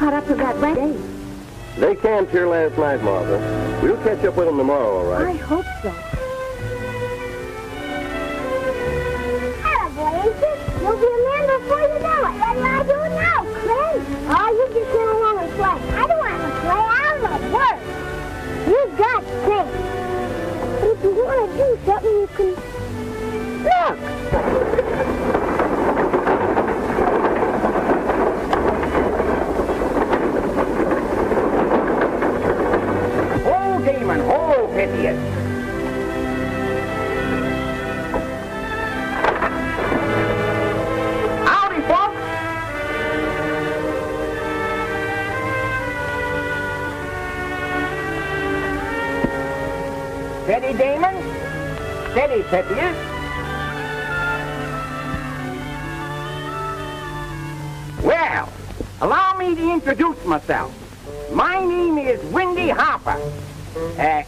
caught up with that day. They camped here last night, Martha. We'll catch up with them tomorrow, all right? I hope so. Hello, Blazer. You'll be a man before you know it. What do I do now, Clint? Oh, you just sit along and play. I don't want to play. I want to work. You got things. But if you want to do something, you can... Look! Oh, idiot. Howdy, folks. Steady, Damon. Steady, Pythias. Well, allow me to introduce myself. My name is Windy Harper.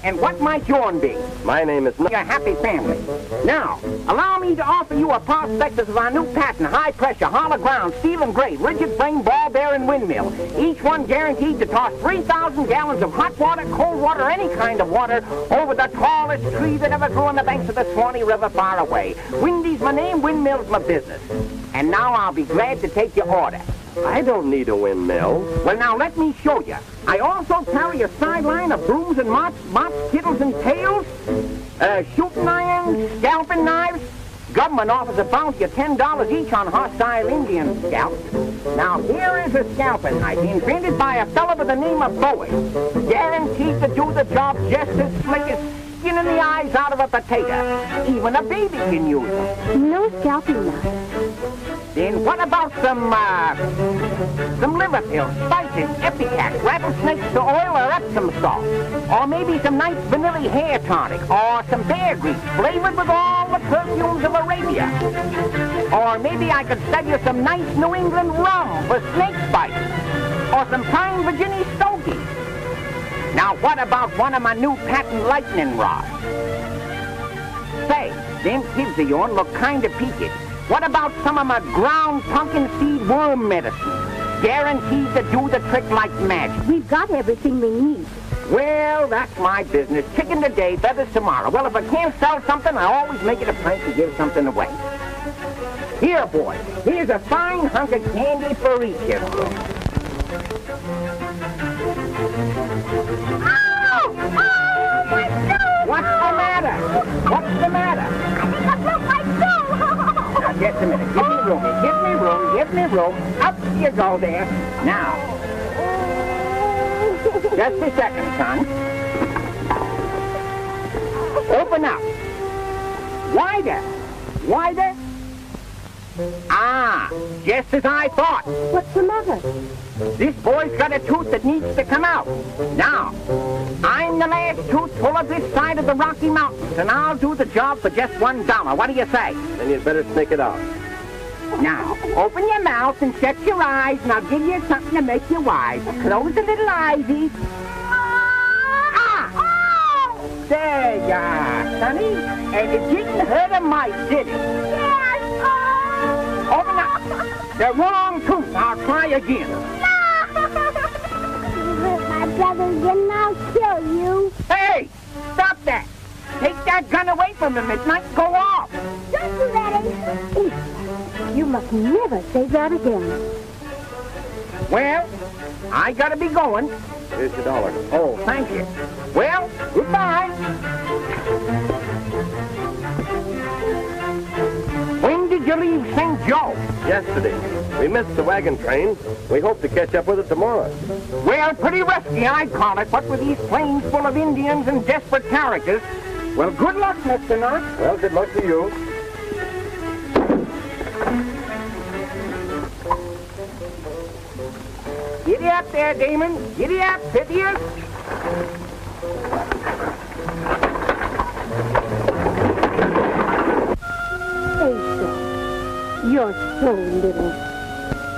And what might yourn be? My name is... Your happy family. Now, allow me to offer you a prospectus of our new patent, high-pressure, hollow ground, steel and grate, rigid frame, ball-bearing windmill. Each one guaranteed to toss 3,000 gallons of hot water, cold water, any kind of water, over the tallest tree that ever grew on the banks of the Swanee River far away. Windy's my name, windmill's my business. And now I'll be glad to take your order. I don't need a windmill. Well, now, let me show you. I also carry a sideline of brooms and mops, kittles and tails, shooting irons, scalping knives. Government offers a bounty of $10 each on hostile Indian scalps. Now, here is a scalping knife invented by a fellow by the name of Bowie. Guaranteed to do the job just as slick as skinning the eyes out of a potato. Even a baby can use them. No scalping knife. Then what about some liver pills, spices, epicac, rattlesnakes to oil or Epsom salt? Or maybe some nice vanilla hair tonic, or some bear grease flavored with all the perfumes of Arabia. Or maybe I could sell you some nice New England rum for snake bites, or some prime Virginia stogies. Now what about one of my new patent lightning rods? Say, them kids of yourn look kind of peaked. What about some of my ground pumpkin seed worm medicine? Guaranteed to do the trick like magic. We've got everything we need. Well, that's my business. Chicken today, feathers tomorrow. Well, if I can't sell something, I always make it a point to give something away. Here, boys, here's a fine hunk of candy for each of you. Oh, my toe! What's the matter? What's the matter? I think I broke my toe! Now, just a minute. Give me room. Give me room. Give me room. Up you go there. Now. Just a second, son. Open up. Wider. Wider. Ah, just as I thought. What's the matter? This boy's got a tooth that needs to come out. Now, I'm the last toothful of this side of the Rocky Mountains, and I'll do the job for just $1. What do you say? Then you'd better sneak it out. Now, open your mouth and shut your eyes, and I'll give you something to make you wise. Close the little eyesies. Ah! There you are, sonny. And it didn't hurt a mite, did it? Yes! Open up. The wrong tooth. I'll try again. You hurt my brother again, and I'll kill you. Hey! Stop that! Take that gun away from him. It might go off. Don't do that, Ace. You must never say that again. Well, I gotta be going. Here's your $1. Oh, thank you. Well, goodbye. When did you leave St. Joe? Yesterday. We missed the wagon train. We hope to catch up with it tomorrow. Well, pretty risky, I'd call it. What with these plains full of Indians and desperate characters. Well, good luck, Mr. Knox. Well, good luck to you. Giddy up there, Damon. Giddy up, Pythias. Asa, you're so little.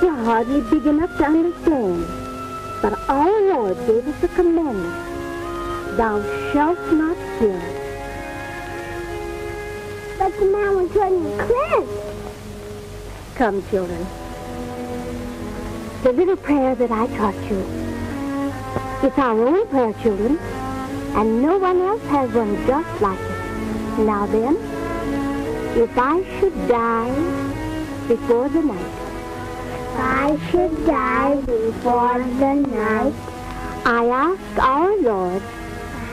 You're hardly big enough to understand. But our Lord gave us a commandment. Thou shalt not kill. But the man was running Clint. Come, children. the little prayer that I taught you. It's our own prayer, children, and no one else has one just like it. Now then, if I should die before the night, If I should die before the night, I ask our Lord,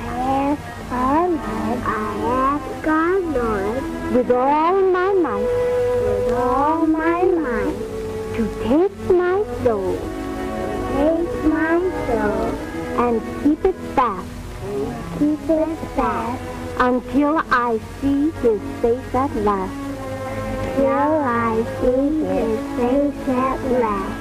I ask our Lord, with all my might, with all my might, to take my soul take my soul and keep it fast and keep it fast until I see his face at last. till I see his face at last.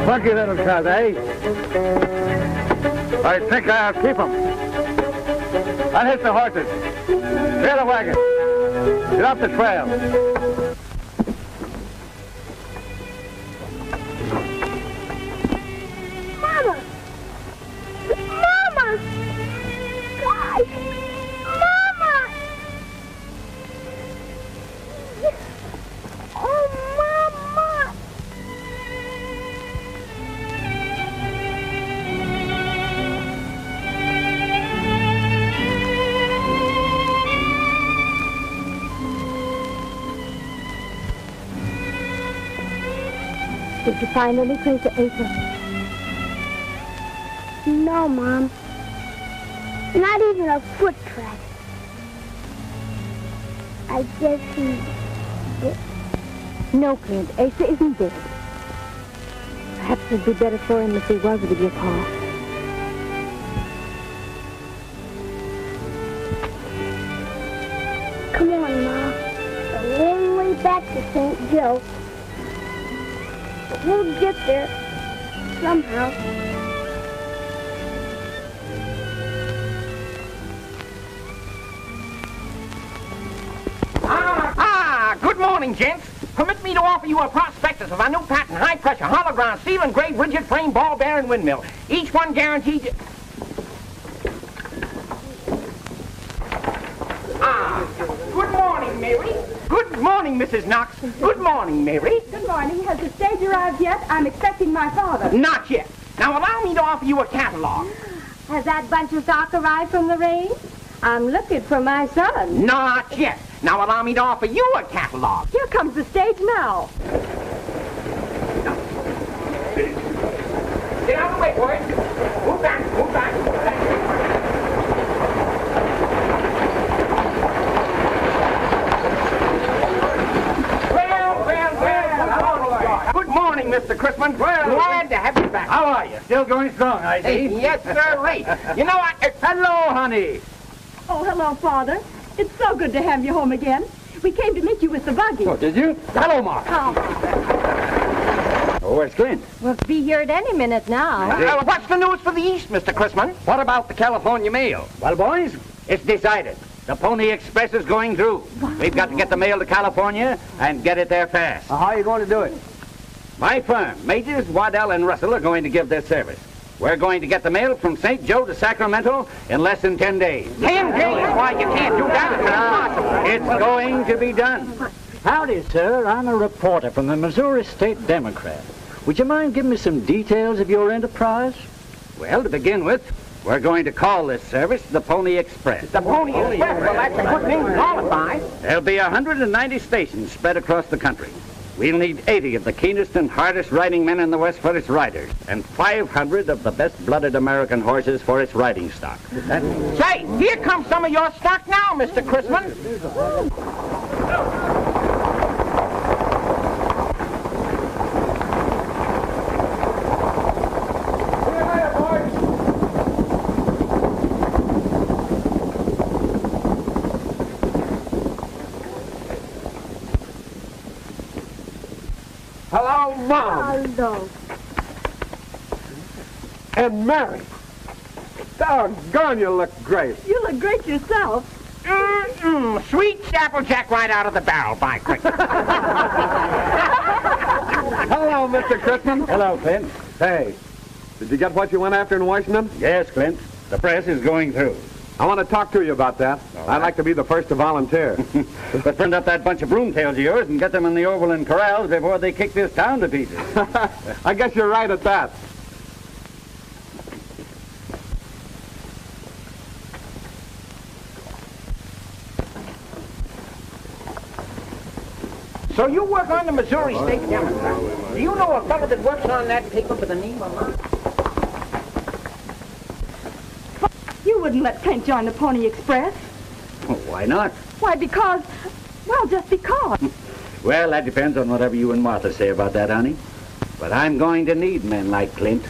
Funky little cut, eh? I think I'll keep him. I'll hit the horses. Clear the wagon. Get off the trail. Mama! Mama! Gosh! Mama! Oh, Mama! Did you find any place to enter? No, Mom. Not even a foot track. I guess he... No, Clint. Asa isn't dead. Perhaps it'd be better for him if he was with your pa. Come on, Ma. A long way back to St. Joe. But we'll get there somehow. Good morning, gents. Permit me to offer you a prospectus of our new patent high-pressure, hollow-ground, steel-engraved, rigid-frame, ball-bearing windmill. Each one guaranteed... Good morning, Mary. Good morning, Mrs. Knox. Good morning, Mary. Good morning. Has the stage arrived yet? I'm expecting my father. Not yet. Now, allow me to offer you a catalog. Has that bunch of stock arrived from the range? I'm looking for my son. Not yet. Now, allow me to offer you a catalog. Here comes the stage now. Get out of the way, boys. Move back, move back. Well. Good morning, Mr. Crispin. Glad to have you back. How are you? Still going strong, I see. Yes, sir, right. You know, Hello, honey. Oh, hello, Father. It's so good to have you home again. We came to meet you with the buggy. Oh, did you? Hello, Mark. Oh, where's Clint? We'll be here at any minute now. What's the news for the East, Mr. Crispin? What about the California mail? Well, boys, it's decided. The Pony Express is going through. We've got to get the mail to California and get it there fast. How are you going to do it? My firm, Majors, Waddell, and Russell, are going to give this service. We're going to get the mail from St. Joe to Sacramento in less than 10 days. 10 days? Why, you can't do that. It's impossible. It's going to be done. Howdy, sir. I'm a reporter from the Missouri State Democrat. Would you mind giving me some details of your enterprise? Well, to begin with, we're going to call this service the Pony Express. The Pony Express? Well, that's a good name to qualify. There'll be 190 stations spread across the country. We'll need 80 of the keenest and hardest riding men in the West for its riders, and 500 of the best-blooded American horses for its riding stock. Say, here comes some of your stock now, Mr. Chrisman. Hello, Mom. Hello. And Mary. Doggone, you look great. You look great yourself. Sweet Applejack right out of the barrel, by quick. Hello, Mr. Chrisman. Hello, Clint. Hey, did you get what you went after in Washington? Yes, Clint. The press is going through. I want to talk to you about that. I'd like to be the first to volunteer. But print up that bunch of broomtails of yours and get them in the Overland corrals before they kick this town to pieces. I guess you're right at that. So you work on the Missouri State Democrat. Do you know a fellow that works on that paper by the name of... You wouldn't let Clint join the Pony Express. Oh, why not? Why, because... Well, just because. Well, that depends on whatever you and Martha say about that, honey. But I'm going to need men like Clint.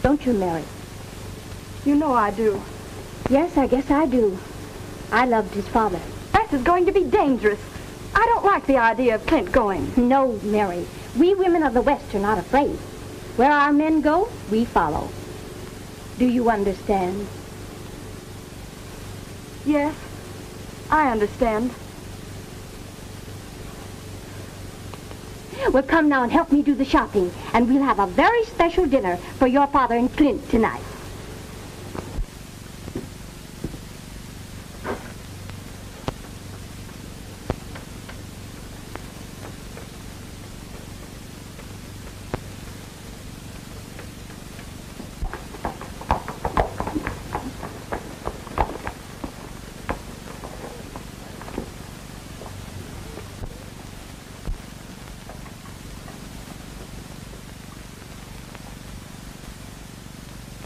Don't you, Mary? You know I do. Yes, I guess I do. I loved his father. This is going to be dangerous. I don't like the idea of Clint going. No, Mary. We women of the West are not afraid. Where our men go, we follow. Do you understand? Yes, I understand. Well, come now and help me do the shopping, and we'll have a very special dinner for your father and Clint tonight.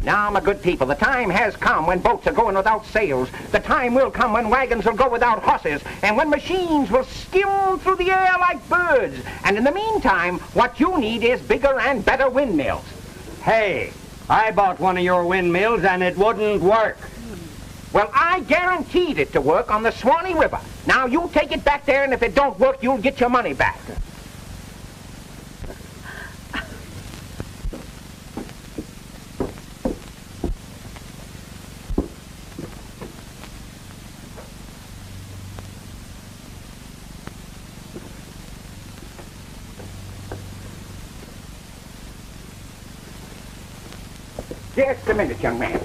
Now, my good people, the time has come when boats are going without sails. The time will come when wagons will go without horses, and when machines will skim through the air like birds. And in the meantime, what you need is bigger and better windmills. Hey, I bought one of your windmills and it wouldn't work. Well, I guaranteed it to work on the Swanee River. Now, you take it back there, and if it don't work, you'll get your money back. Just a minute, young man.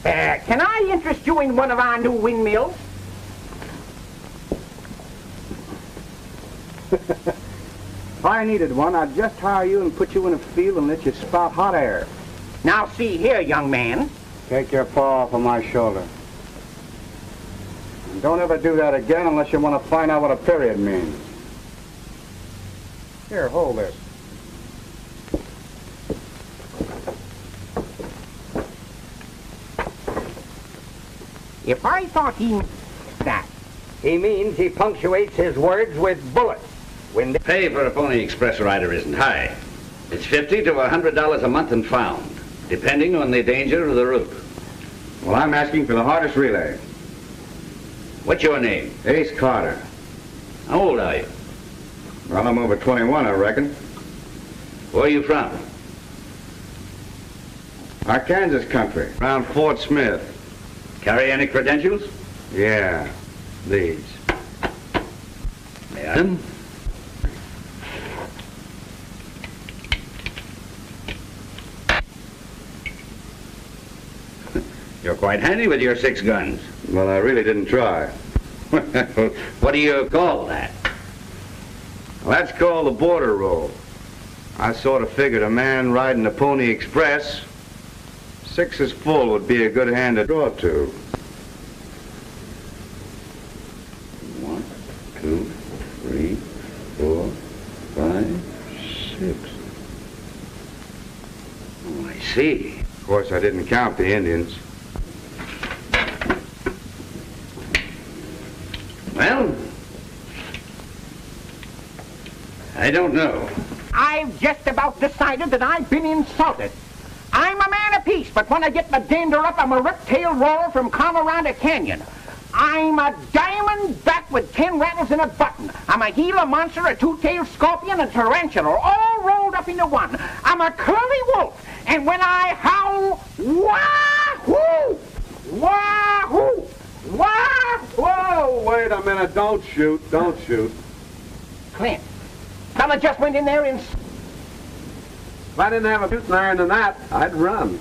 Can I interest you in one of our new windmills? If I needed one, I'd just hire you and put you in a field and let you spout hot air. Now, see here, young man. Take your paw off of my shoulder. And don't ever do that again unless you want to find out what a period means. Here, hold this. If I thought he meant that. He means he punctuates his words with bullets. When the Pay for a Pony Express rider isn't high. It's $50 to $100 a month and found, depending on the danger of the route. Well, I'm asking for the hardest relay. What's your name? Ace Carter. How old are you? Well, I'm over 21, I reckon. Where are you from? Arkansas country, around Fort Smith. Carry any credentials? Yeah, these. May I? quite handy with your 6 guns. Well, I really didn't try. What do you call that? Well, that's called the border roll. I sort of figured a man riding the Pony Express, 6 is full would be a good hand to draw to. 1, 2, 3, 4, 5, 6. Oh, I see. Of course, I didn't count the Indians. Well, I don't know. I've just about decided that I've been insulted. I'm a man of peace, but when I get my dander up, I'm a rip-tailed roarer from Colorado Canyon. I'm a diamond bat with 10 rattles in a button. I'm a Gila monster, a two-tailed scorpion, and tarantula, all rolled up into one. I'm a curly wolf, and when I howl, wahoo! Wahoo! Wahoo! Whoa, wait a minute. Don't shoot. Don't shoot. Clint, fella just went in there and... If I didn't have a shooting iron than that, I'd run.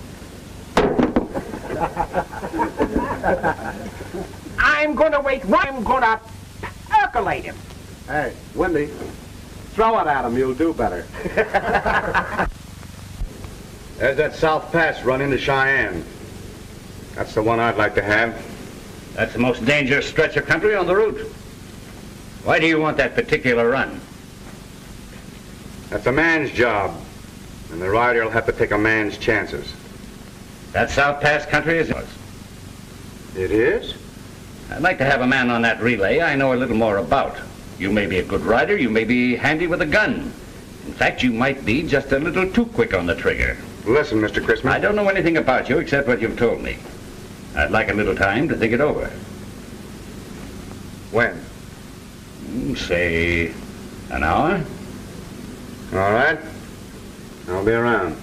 I'm gonna wait. I'm gonna percolate him. Hey, Wendy, throw it at him. You'll do better. There's that South Pass run into Cheyenne. That's the one I'd like to have. That's the most dangerous stretch of country on the route. Why do you want that particular run? That's a man's job, and the rider will have to take a man's chances. That South Pass country is yours. It is? I'd like to have a man on that relay I know a little more about. You may be a good rider, you may be handy with a gun. In fact, you might be just a little too quick on the trigger. Listen, Mr. Christmas. I don't know anything about you except what you've told me. I'd like a little time to think it over. When? Say, an hour? All right. I'll be around.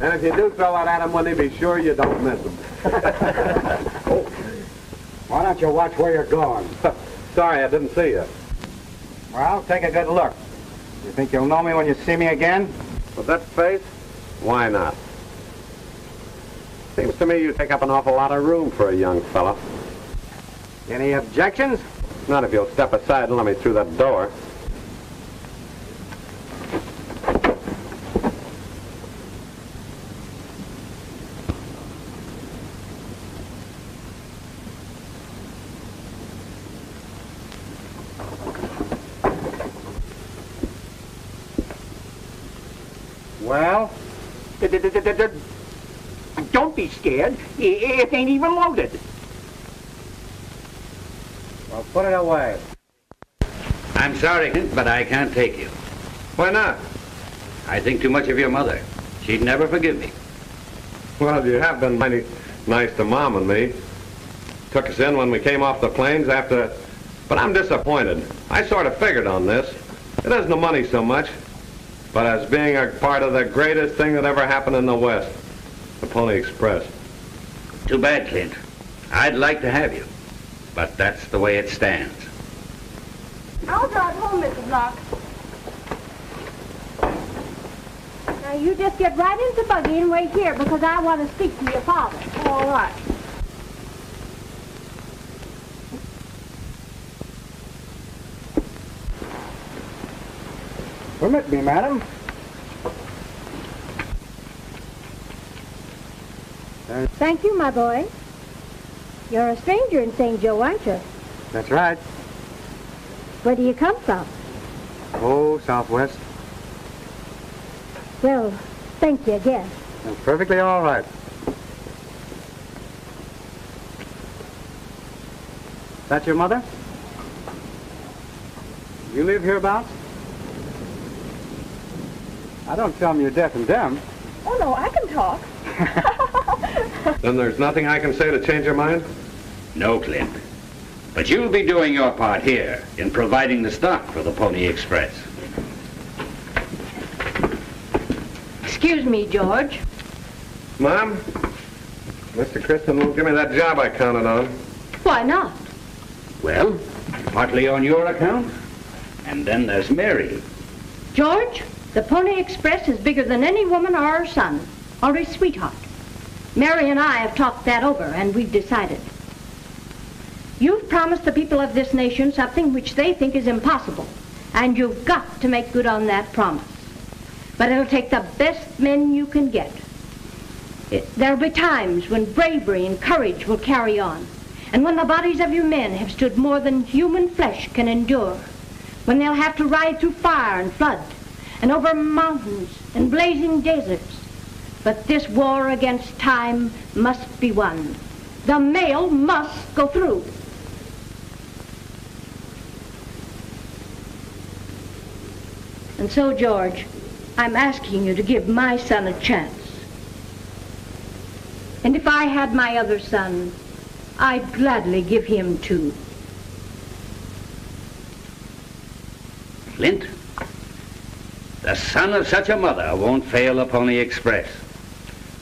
And if you do throw it at him, Wendy, be sure you don't miss him. Oh. Why don't you watch where you're going? Sorry, I didn't see you. Well, take a good look. You think you'll know me when you see me again? With that face, why not? Seems to me you take up an awful lot of room for a young fella. Any objections? Not if you'll step aside and let me through that door. Well? Don't be scared. It ain't even loaded. Well, put it away. I'm sorry, but I can't take you. Why not? I think too much of your mother. She'd never forgive me. Well, you have been mighty nice to Mom and me. Took us in when we came off the plains after... But I'm disappointed. I sort of figured on this. It isn't the money so much, but as being a part of the greatest thing that ever happened in the West, the Pony Express. Too bad, Clint. I'd like to have you, but that's the way it stands. I'll drive home, Mrs. Locke. Now, you just get right into the buggy and wait here because I want to speak to your father. All right. Permit me, madam. Thank you, my boy. You're a stranger in St. Joe, aren't you? That's right. Where do you come from? Oh, Southwest. Well, thank you again. That's perfectly all right. That your mother? You live hereabouts? I don't tell them you're deaf and dumb. Oh, no, I can talk. Then there's nothing I can say to change your mind? No, Clint. But you'll be doing your part here in providing the stock for the Pony Express. Excuse me, George. Mom, Mr. Kristen won't give me that job I counted on. Why not? Well, partly on your account, and then there's Mary. George, the Pony Express is bigger than any woman or her son. or his sweetheart. Mary and I have talked that over, and we've decided. You've promised the people of this nation something which they think is impossible, and you've got to make good on that promise. But it'll take the best men you can get. There'll be times when bravery and courage will carry on, and when the bodies of your men have stood more than human flesh can endure, when they'll have to ride through fire and flood, and over mountains and blazing deserts. But this war against time must be won. The mail must go through. And so, George, I'm asking you to give my son a chance. And if I had my other son, I'd gladly give him too. Flint, the son of such a mother won't fail the Pony Express.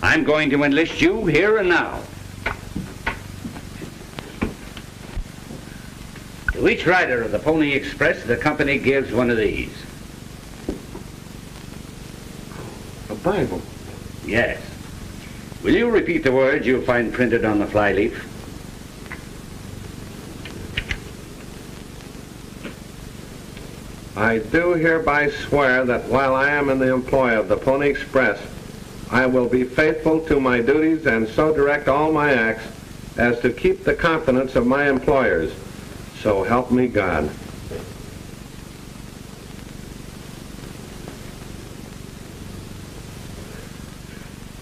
I'm going to enlist you here and now. To each rider of the Pony Express, the company gives one of these. A Bible? Yes. Will you repeat the words you'll find printed on the flyleaf? I do hereby swear that while I am in the employ of the Pony Express, I will be faithful to my duties and so direct all my acts as to keep the confidence of my employers. So help me God.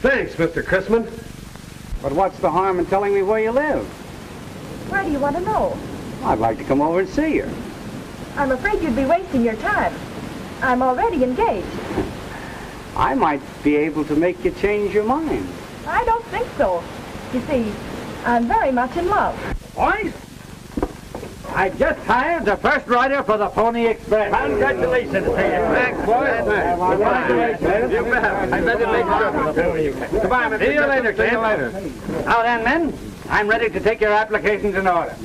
Thanks, Mr. Chrisman. But what's the harm in telling me where you live? Where do you want to know? I'd like to come over and see you. I'm afraid you'd be wasting your time. I'm already engaged. I might be able to make you change your mind. I don't think so. You see, I'm very much in love. Boys, I just hired the first rider for the Pony Express. Congratulations to you. Thanks, boys. Congratulations. You bet. I better make sure. Goodbye, Mr. See you later, See you Clint. later. Now then, men, I'm ready to take your applications in order.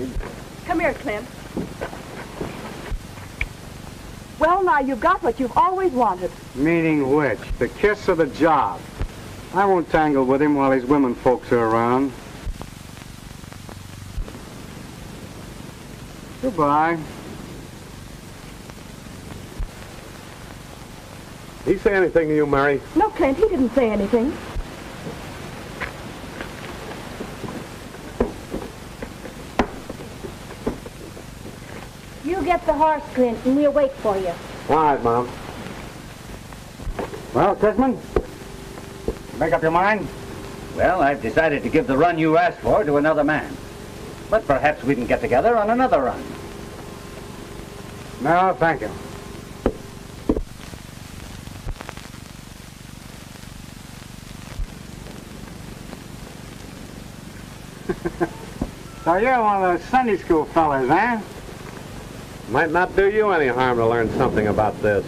Come here, Clint. Well, now, you've got what you've always wanted. Meaning which? The kiss or the job? I won't tangle with him while his women folks are around. Goodbye. He say anything to you, Mary? No, Clint, he didn't say anything. You get the horse, Clint, and we'll wait for you. All right, Mom. Well, Chrisman, make up your mind? Well, I've decided to give the run you asked for to another man. But perhaps we can get together on another run. No, thank you. So you're one of those Sunday school fellas, eh? Might not do you any harm to learn something about this.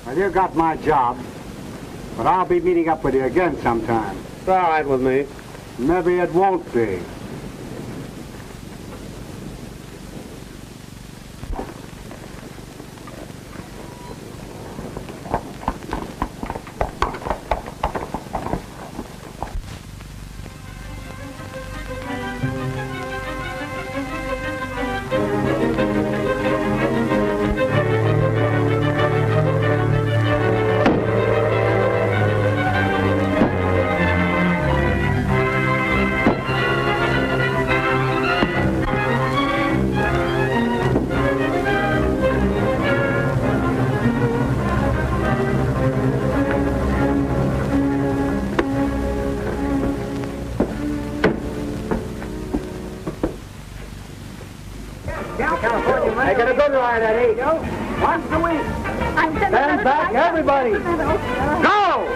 Well, you got my job, but I'll be meeting up with you again sometime. It's all right with me. Maybe it won't be. Make it a good ride, Eddie. Once a week. Stand back, everybody. Go!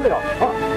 Julio. Oh.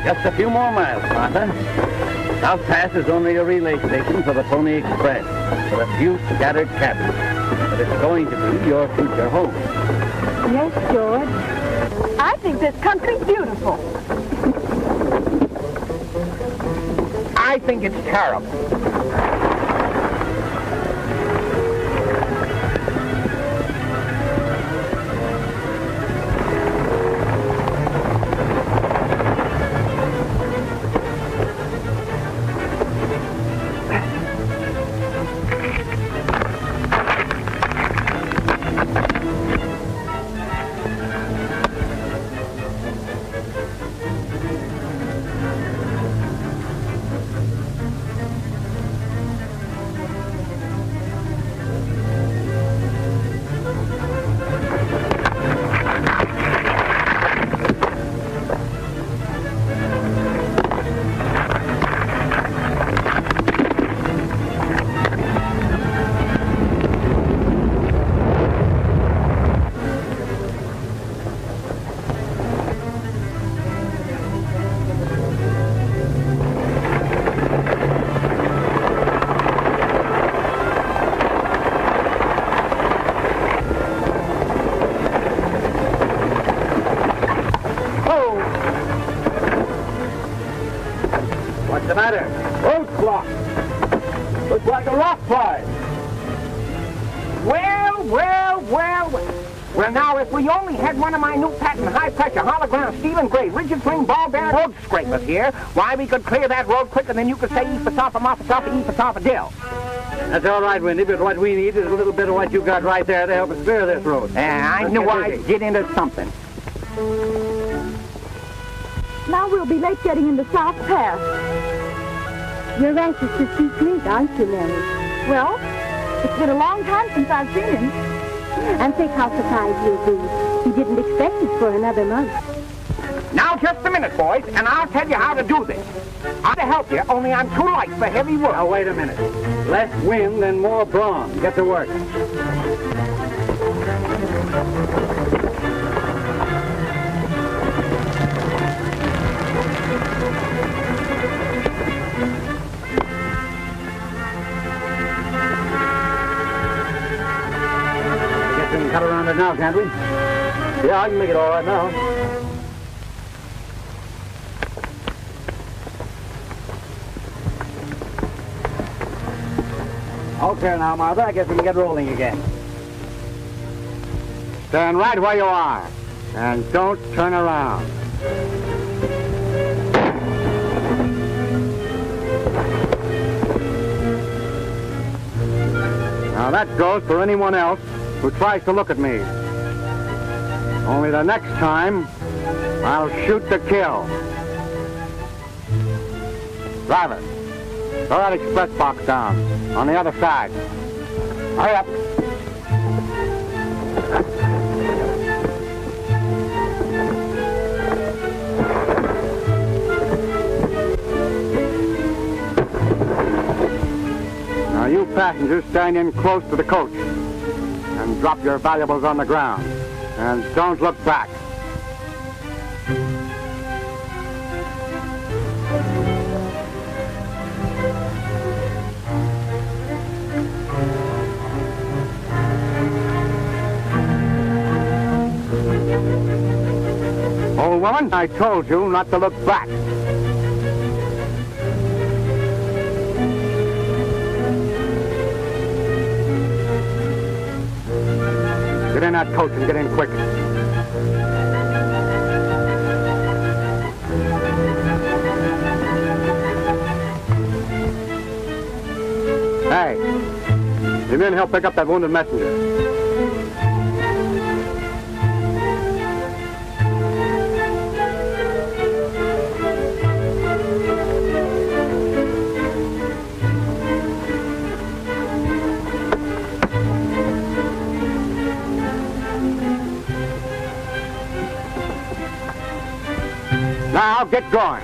Just a few more miles, Martha. South Pass is only a relay station for the Pony Express, with a few scattered cabins. But it's going to be your future home. Yes, George. I think this country's beautiful. I think it's terrible. the matter? Road's blocked. Looks like a rock slide. Well, now, if we only had one of my new patent high-pressure holograph steel and gray rigid swing ball bearing road scrapers here, why, we could clear that road quicker than you could say E for Sopha, Mopha, Sopha, E for Sopha, Dill. That's all right, Windy, but what we need is a little bit of what you got right there to help us clear this road. I knew I'd get into something. Now we'll be late getting into South Pass. You're anxious to see Clint, aren't you, Mary? Well, it's been a long time since I've seen him. And think how surprised you'll be. He didn't expect us for another month. Now, just a minute, boys, and I'll tell you how to do this. I'm to help you, only I'm too light for heavy work. Now, wait a minute. Less wind and more brawn. Get to work. Guess we can cut around it now, can't we? Yeah, I can make it all right now. Okay, now, Martha, I guess we can get rolling again. Stand right where you are. And don't turn around. Now that goes for anyone else who tries to look at me. Only the next time, I'll shoot to kill. Driver, throw that express box down on the other side. Hurry up. Now you passengers stand in close to the coach and drop your valuables on the ground. And don't look back. Old woman, I told you not to look back. Get in that coach and get in quick. Hey, the men help pick up that wounded messenger. Now get going.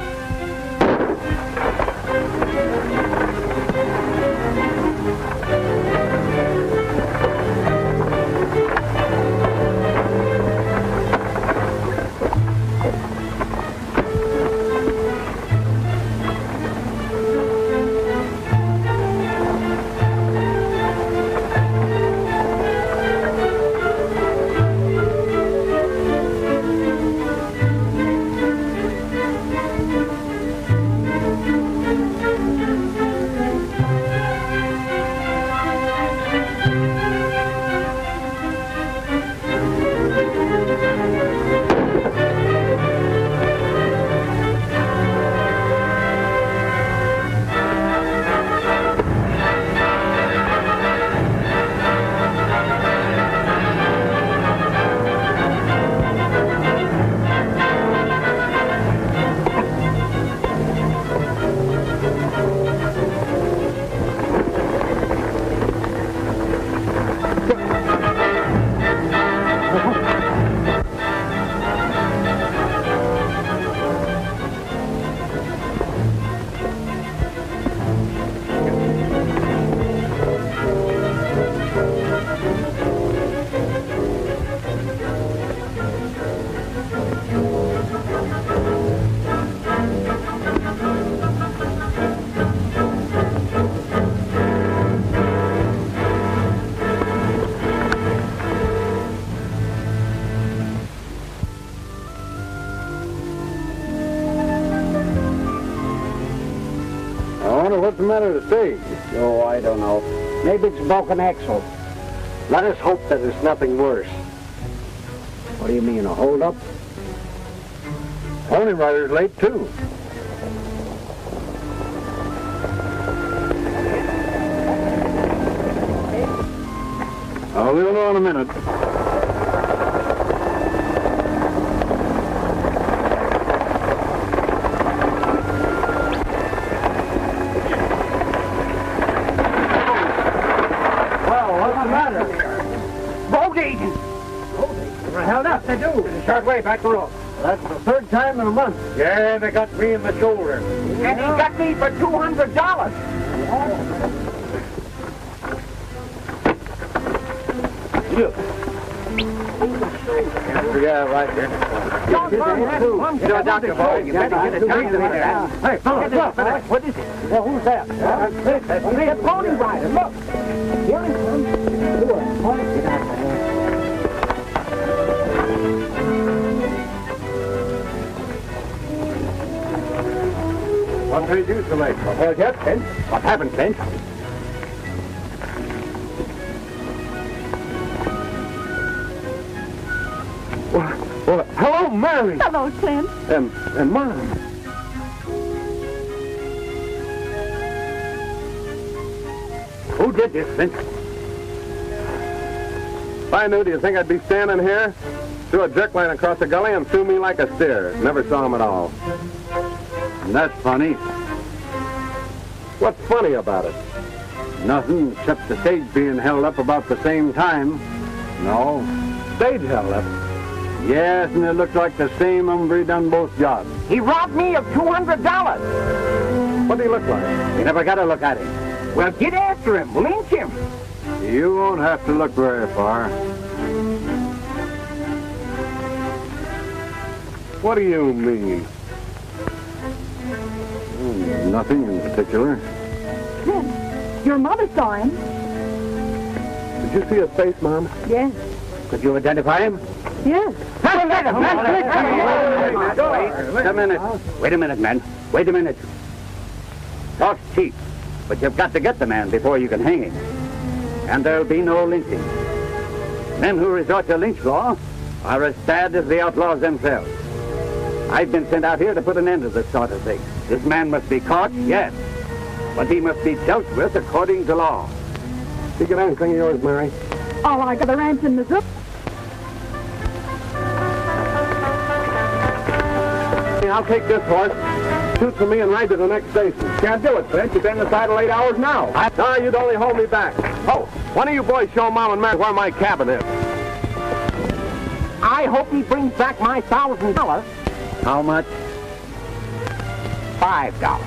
Tonto, what's the matter with the stage? Oh, I don't know. Maybe it's broken axle. Let us hope that it's nothing worse. What do you mean, a hold-up? Pony Rider's late, too. We'll know in a minute. Held up, they do. It's a short way back the road. That's the third time in a month. Yeah, they got me in the shoulder. And he got me for $200. Yeah, right here. You're a doctor, boy. You better get a doctor there. Hey, fellas, look. What is it? Well, who's that? It's a pony rider. Look. Here he comes. What made you so late? Well, yes, Clint. What happened, Clint? Well, hello, Mary. Hello, Clint. And Mom. Who did this, Clint? If I knew, do you think I'd be standing here? Threw a jerk line across the gully and threw me like a steer. Never saw him at all. And that's funny. What's funny about it? Nothing except the stage being held up about the same time. No. Stage held up. Yes, and it looks like the same hombre done both jobs. He robbed me of $200. What do he look like? You never got to look at him. Well, get after him. Lynch him. You won't have to look very far. What do you mean? Nothing in particular. Clint, your mother saw him. Did you see his face, Mom? Yes. Could you identify him? Yes. Wait a minute. Wait a minute, man. Wait a minute. Talk's cheap, but you've got to get the man before you can hang him. And there'll be no lynching. Men who resort to lynch law are as bad as the outlaws themselves. I've been sent out here to put an end to this sort of thing. This man must be caught, yes, but he must be dealt with according to law. Did you get anything of yours, Mary? All I got the ranch in Missouri. I'll take this horse, shoot for me, and ride to the next station. Can't do it, Clint. You've been in the saddle 8 hours now. No, you'd only hold me back. Oh, one of you boys show Mom and Mary where my cabin is. I hope he brings back my $1,000. How much? $5.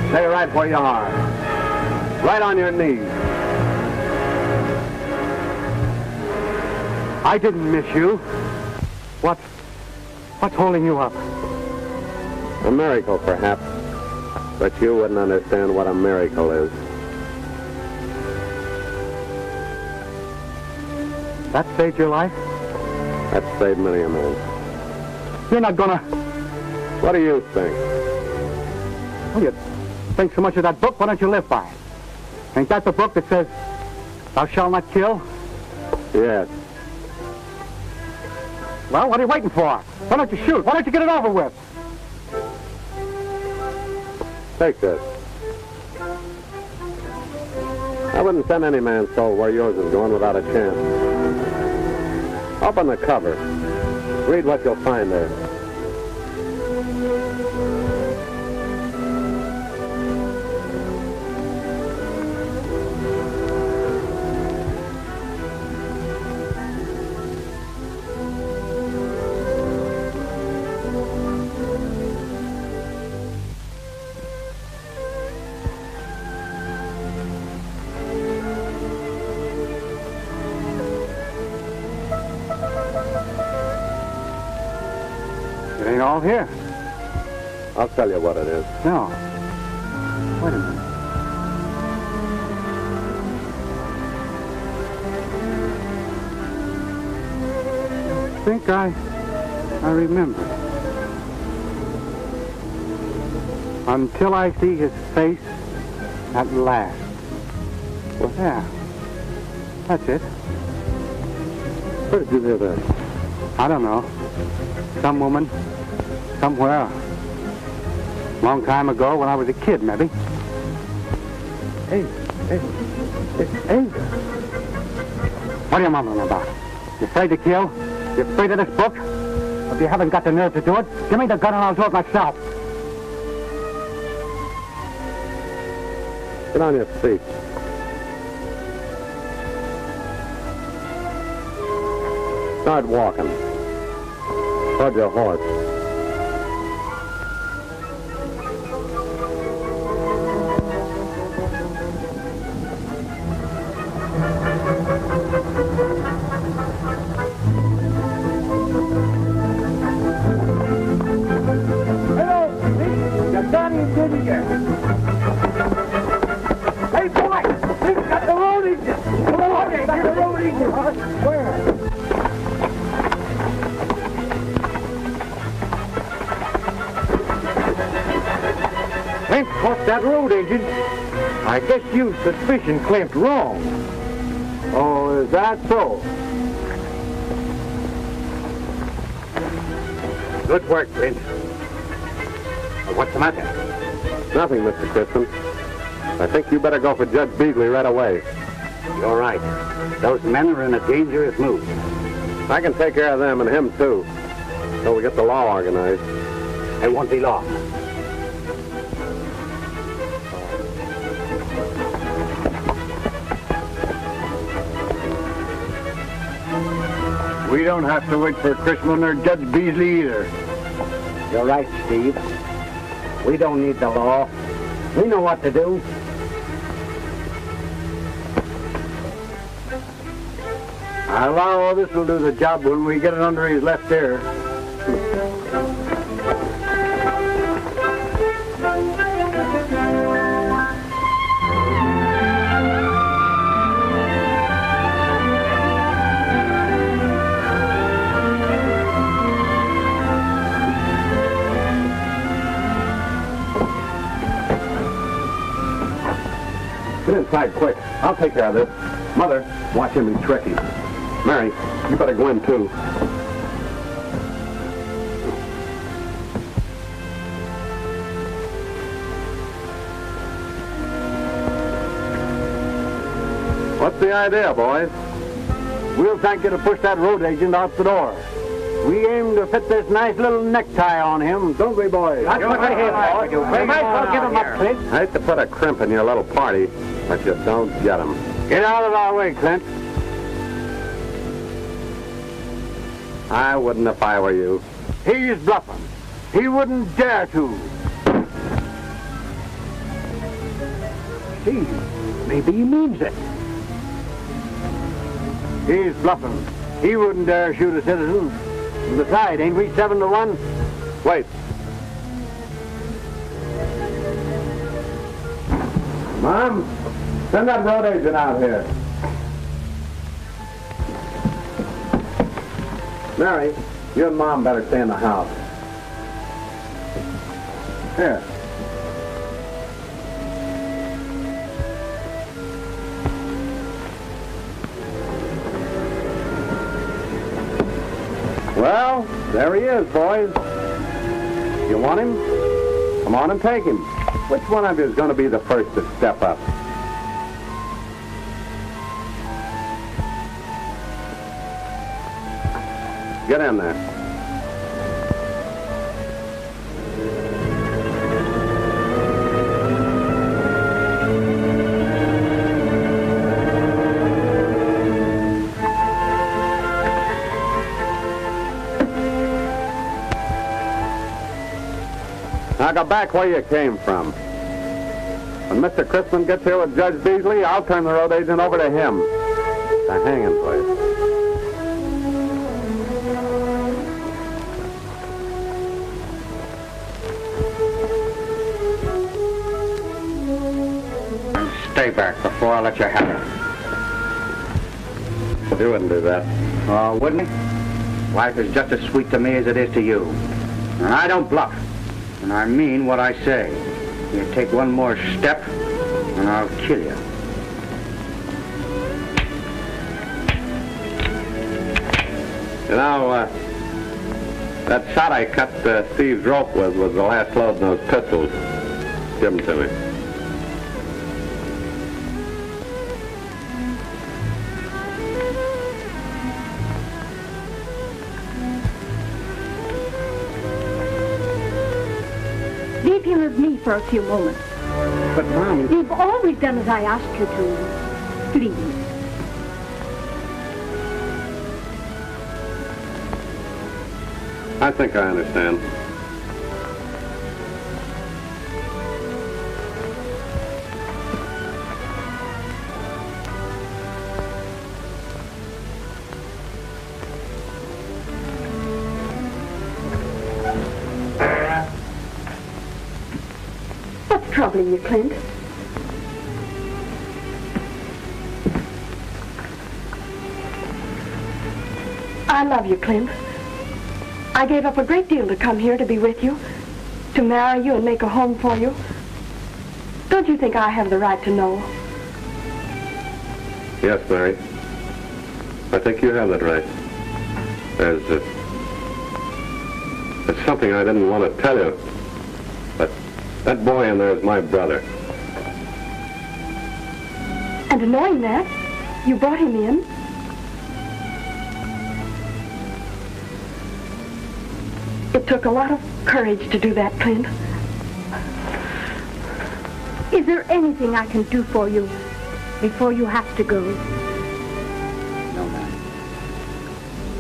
Stay right where you are. Right on your knees. I didn't miss you. What's holding you up? A miracle, perhaps. But you wouldn't understand what a miracle is. That saved your life? That saved many a man. You're not gonna... What do you think? Well, you think so much of that book, why don't you live by it? Ain't that the book that says, thou shalt not kill? Yes. Well, what are you waiting for? Why don't you shoot? Why don't you get it over with? Take this. I wouldn't send any man's soul where yours is going without a chance. Open the cover. Read what you'll find there. It ain't all here. I'll tell you what it is. No. Wait a minute. I think I remember. Until I see his face at last. Well, yeah. That's it. Where did you hear that? I don't know. Some woman, somewhere. Long time ago when I was a kid, maybe. Hey. What are you mumbling about? You afraid to kill? You afraid of this book? If you haven't got the nerve to do it, give me the gun and I'll do it myself. Get on your feet. Start walking. Toward your horse. Hello, you're done good again. Hey, boy, we've got the road agent. Come on, get the road agent. Where? Clint caught that road agent. I guess you suspicion Clint wrong. Oh, is that so? Good work, Clint. What's the matter? Nothing, Mr. Crispin. I think you better go for Judge Beasley right away. You're right. Those men are in a dangerous mood. I can take care of them and him, too. Till we get the law organized. It won't be long. We don't have to wait for Crispin or Judge Beasley either. You're right, Steve. We don't need the law. We know what to do. I allow this will do the job when we get it under his left ear. Get inside quick. I'll take care of this. Mother, watch him. He's tricky. Mary, you better go in, too. What's the idea, boys? We'll thank you to push that road agent out the door. We aim to fit this nice little necktie on him, don't we, boys? That's what we're here for. We might as well give him up, Clint. I hate to put a crimp in your little party, but you don't get him. Get out of our way, Clint. I wouldn't if I were you. He's bluffing. He wouldn't dare to. Gee, maybe he means it. He's bluffing. He wouldn't dare shoot a citizen. And besides, ain't we 7-1? Wait. Mom, send that road agent out here. Mary, you and Mom better stay in the house. Here. Well, there he is, boys. You want him? Come on and take him. Which one of you is going to be the first to step up? Get in there. Now go back where you came from. When Mr. Crispin gets here with Judge Beasley, I'll turn the road agent over to him. The hanging place. Stay back before I let you have it. You wouldn't do that. Oh, wouldn't he? Life is just as sweet to me as it is to you. And I don't bluff. And I mean what I say. You take one more step, and I'll kill you. You know, that shot I cut Steve's rope with was the last load in those pistols. Give them to me. Leave him with me for a few moments. But, Mom... You've always done as I asked you to. Please. I think I understand. What's troubling you, Clint? I love you, Clint. I gave up a great deal to come here to be with you, to marry you and make a home for you. Don't you think I have the right to know? Yes, Mary. I think you have that right. There's something I didn't want to tell you, but that boy in there is my brother. And knowing that, you brought him in? It took a lot of courage to do that, Clint. Is there anything I can do for you before you have to go? No, ma'am.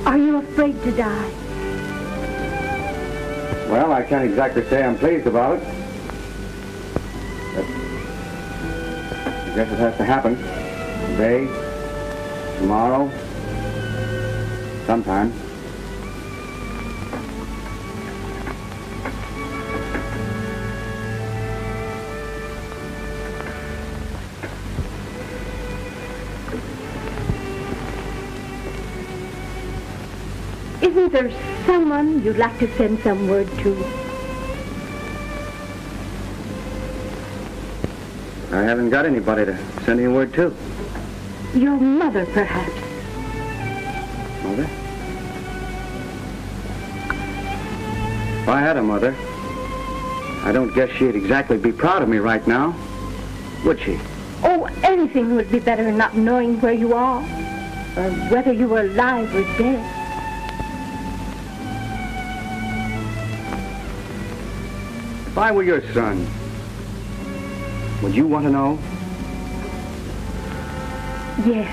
Are you afraid to die? Well, I can't exactly say I'm pleased about it. But I guess it has to happen. Today, tomorrow, sometime. Isn't there someone you'd like to send some word to? I haven't got anybody to send any word to. Your mother, perhaps. Mother? If I had a mother, I don't guess she'd exactly be proud of me right now, would she? Oh, anything would be better than not knowing where you are, or whether you were alive or dead. If I were your son, would you want to know? Yes.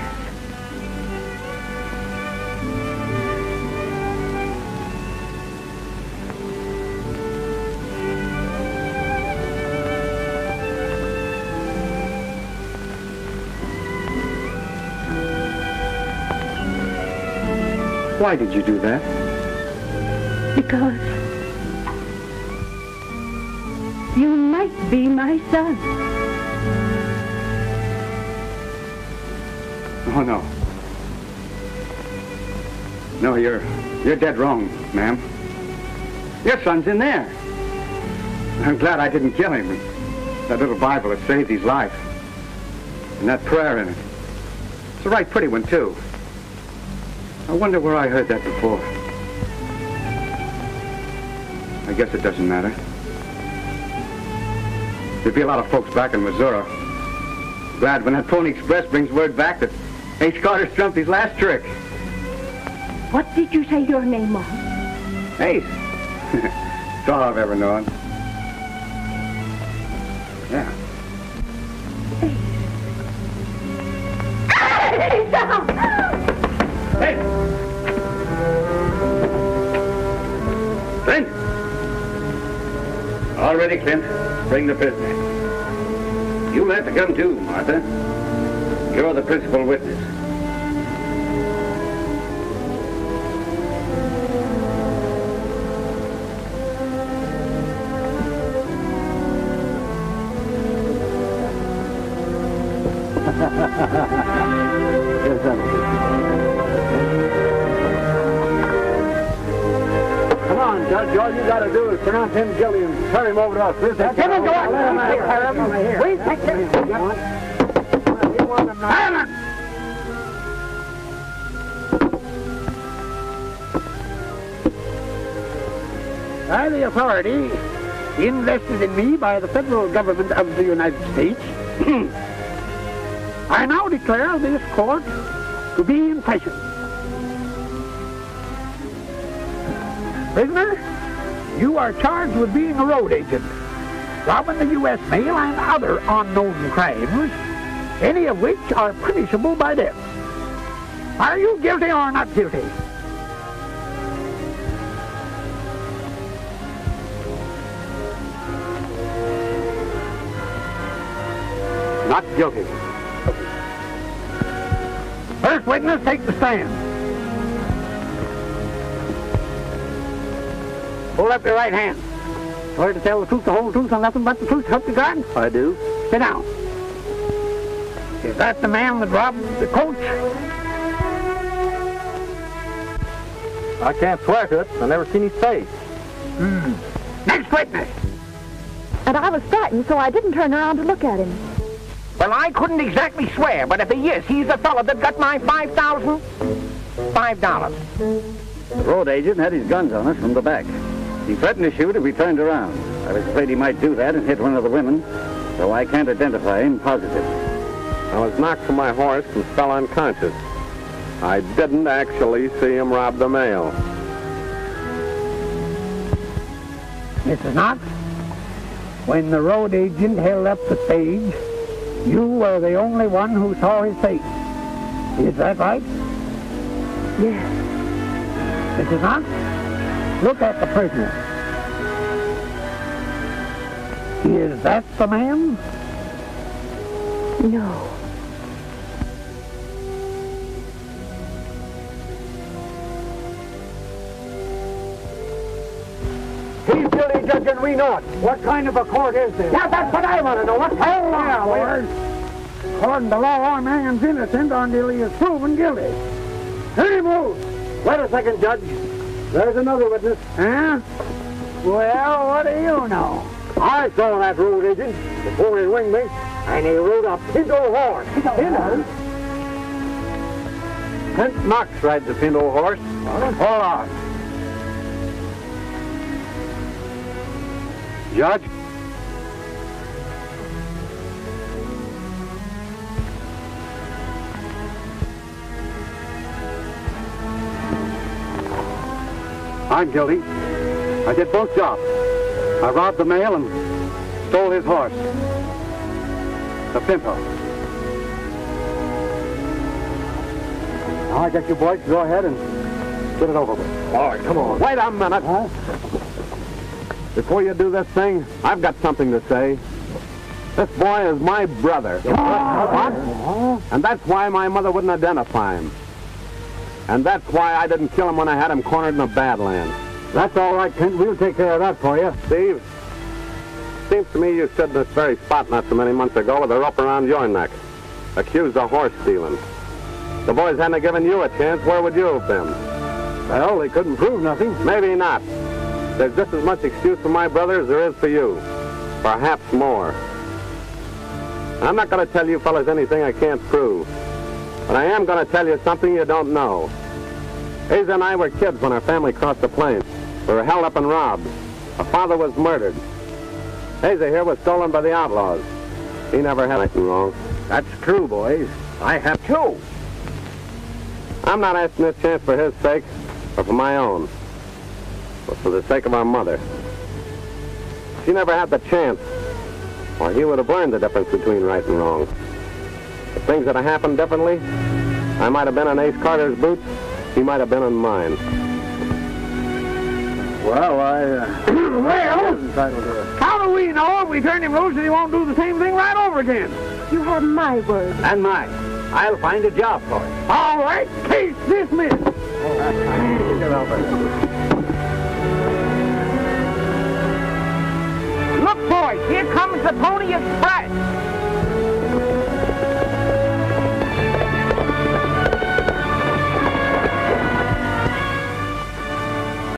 Why did you do that? Because you might be my son. Oh, no. No, you're dead wrong, ma'am. Your son's in there. I'm glad I didn't kill him. That little Bible had saved his life. And that prayer in it. It's a right pretty one, too. I wonder where I heard that before. I guess it doesn't matter. There'll be a lot of folks back in Missouri. Glad when that Pony Express brings word back that Ace Carter's trumped his last trick. What did you say your name was? Ace. It's all I've ever known. Yeah. Hey! Clint! All ready, Clint. Bring the prisoner. You'll have to come too, Martha. You're the principal witness. Come on, Judge. All you got to do is pronounce him guilty and turn him over to us. Let him go out. We take this. Silence! I, the authority invested in me by the federal government of the United States, I now declare this court to be in session. Prisoner, you are charged with being a road agent, robbing the U.S. mail and other unknown crimes, any of which are punishable by death. Are you guilty or not guilty? Not guilty. First witness, take the stand. Hold up your right hand. Swear to tell the truth, the whole truth, and nothing but the truth, help you God? I do. Sit down. Is that the man that robbed the coach? I can't swear to it. I've never seen his face. Next witness. And I was frightened, so I didn't turn around to look at him. Well, I couldn't exactly swear, but if he is, he's the fellow that got my $5,000. $5. The road agent had his guns on us from the back. He threatened to shoot if we turned around. I was afraid he might do that and hit one of the women, so I can't identify him positive. I was knocked from my horse and fell unconscious. I didn't actually see him rob the mail. Mrs. Knox, when the road agent held up the stage, you were the only one who saw his face. Is that right? Yes. Mrs. Knox, look at the prisoner. Is that the man? No. He's guilty, Judge, and we know it. What kind of a court is this? Yeah, that's what I want to know. What kind of a court? According to law, our man's innocent until he is proven guilty. Turn him loose. Wait a second, Judge. There's another witness. Huh? Well, what do you know? I saw that road agent before he winged me, and he rode a pinto horse. Pinto? Clint Knox rides a pinto horse. Hold on. Judge? I'm guilty. I did both jobs. I robbed the mail and stole his horse. The pinto. Now I guess you boys can go ahead and get it over with. All right, come on. Wait a minute. Huh? Before you do this thing, I've got something to say. This boy is my brother. What? And that's why my mother wouldn't identify him. And that's why I didn't kill him when I had him cornered in the Badlands. That's all right, Kent. We'll take care of that for you. Steve, seems to me you stood in this very spot not so many months ago with a rope around your neck, accused of horse stealing. The boys hadn't given you a chance, where would you have been? Well, they couldn't prove nothing. Maybe not. There's just as much excuse for my brother as there is for you. Perhaps more. I'm not going to tell you fellas anything I can't prove. But I am going to tell you something you don't know. Asa and I were kids when our family crossed the plains. We were held up and robbed. Our father was murdered. Asa here was stolen by the outlaws. He never had anything wrong. That's true, boys. I have too. I'm not asking this chance for his sake, or for my own, but for the sake of our mother. She never had the chance, or he would have learned the difference between right and wrong. If things had happened differently, I might have been in Ace Carter's boots, he might have been in mine. Well, Well, how do we know if we turn him loose that he won't do the same thing right over again? You have my word. And mine. I'll find a job for him. All right, case dismissed. Look, boys, here comes the Pony Express.